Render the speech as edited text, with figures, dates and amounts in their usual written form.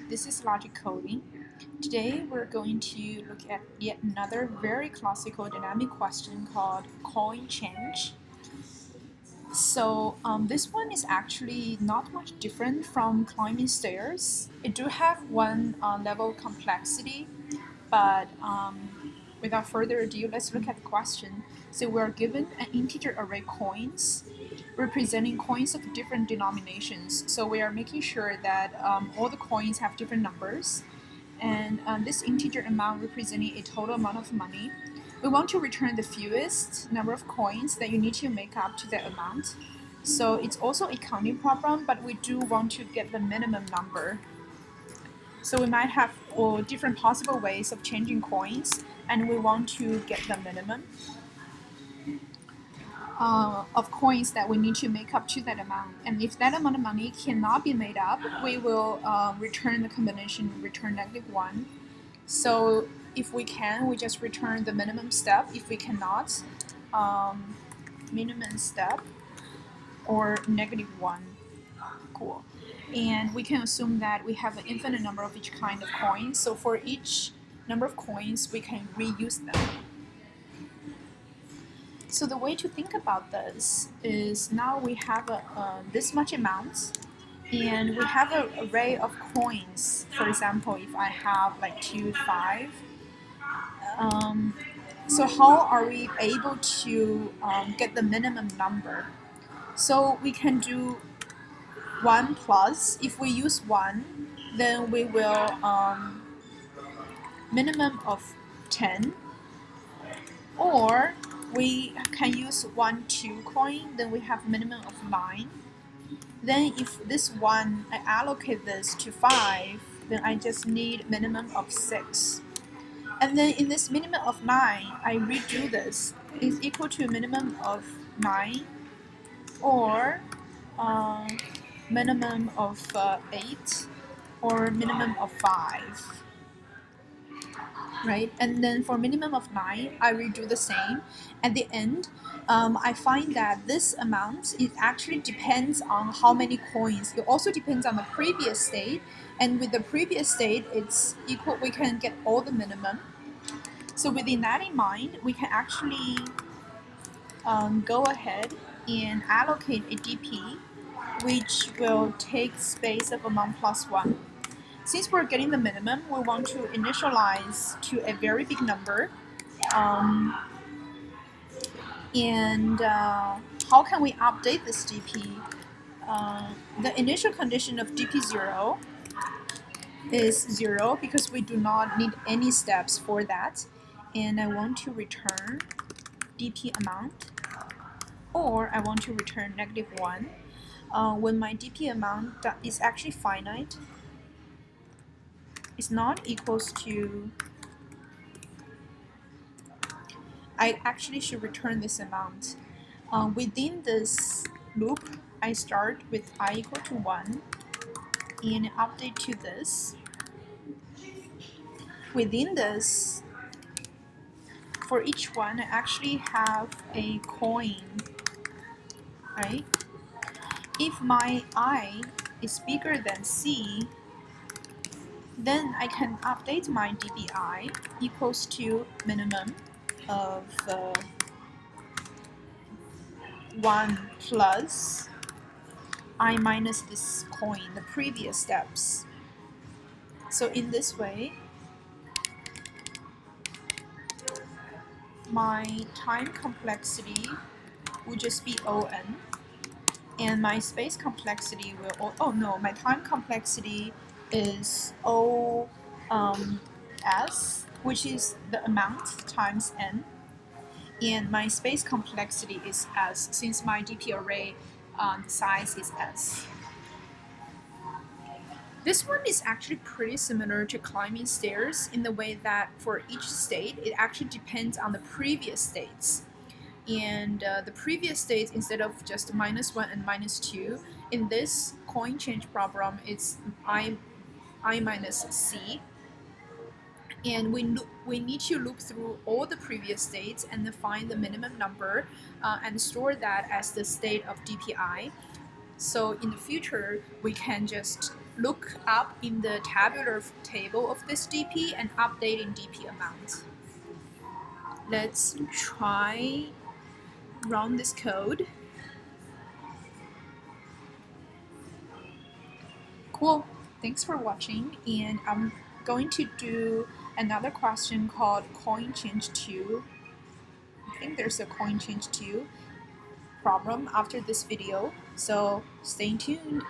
This is logic coding. Today we're going to look at yet another very classical dynamic question called coin change. So this one is actually not much different from climbing stairs. It do have one level complexity, but without further ado, let's look at the question. So we are given an integer array coins representing coins of different denominations. So we are making sure that all the coins have different numbers, and this integer amount representing a total amount of money. We want to return the fewest number of coins that you need to make up to that amount. So it's also a counting problem, but we do want to get the minimum number. So we might have different possible ways of changing coins, and we want to get the minimum of coins that we need to make up to that amount. And if that amount of money cannot be made up, we will return the combination, return -1. So if we can, we just return the minimum step. If we cannot, minimum step or -1. Cool. And we can assume that we have an infinite number of each kind of coins. So for each number of coins, we can reuse them. So the way to think about this is now we have this much amount, and we have an array of coins. For example, if I have like 2, 5, so how are we able to get the minimum number? So we can do 1 plus. If we use 1, then we will minimum of 10, or we can use 1, 2 coin, then we have minimum of 9. Then if this one, I allocate this to 5, then I just need minimum of 6. And then in this minimum of 9, I redo this. Is equal to minimum of 9 or minimum of 8 or minimum of 5. Right? And then for minimum of 9, I redo the same. At the end, I find that this amount, it actually depends on how many coins. It also depends on the previous state, and with the previous state, it's equal. We can get all the minimum. So within that in mind, we can actually go ahead and allocate a DP, which will take space of amount plus 1. Since we're getting the minimum, we want to initialize to a very big number. How can we update this DP? The initial condition of DP0 is 0 because we do not need any steps for that. And I want to return DP amount, or I want to return -1. When my DP amount is actually finite, is not equals to, I actually should return this amount. Within this loop, I start with I equal to 1 and update to this. Within this, for each one, I actually have a coin, right? If my I is bigger than C, then I can update my DBI equals to minimum of 1 plus I minus this coin, the previous steps. So in this way, my time complexity will just be ON, and my space complexity will, my time complexity is S, which is the amount times N, and my space complexity is S, since my DP array size is S. This one is actually pretty similar to climbing stairs in the way that for each state, it actually depends on the previous states. And the previous states, instead of just -1 and -2, in this coin change problem, it's I minus C. And we need to look through all the previous states and then find the minimum number and store that as the state of DPI. So in the future, we can just look up in the tabular table of this DP and update in DP amount. Let's try run this code. Cool. Thanks for watching, and I'm going to do another question called coin change 2. I think there's a coin change 2 problem after this video, so stay tuned.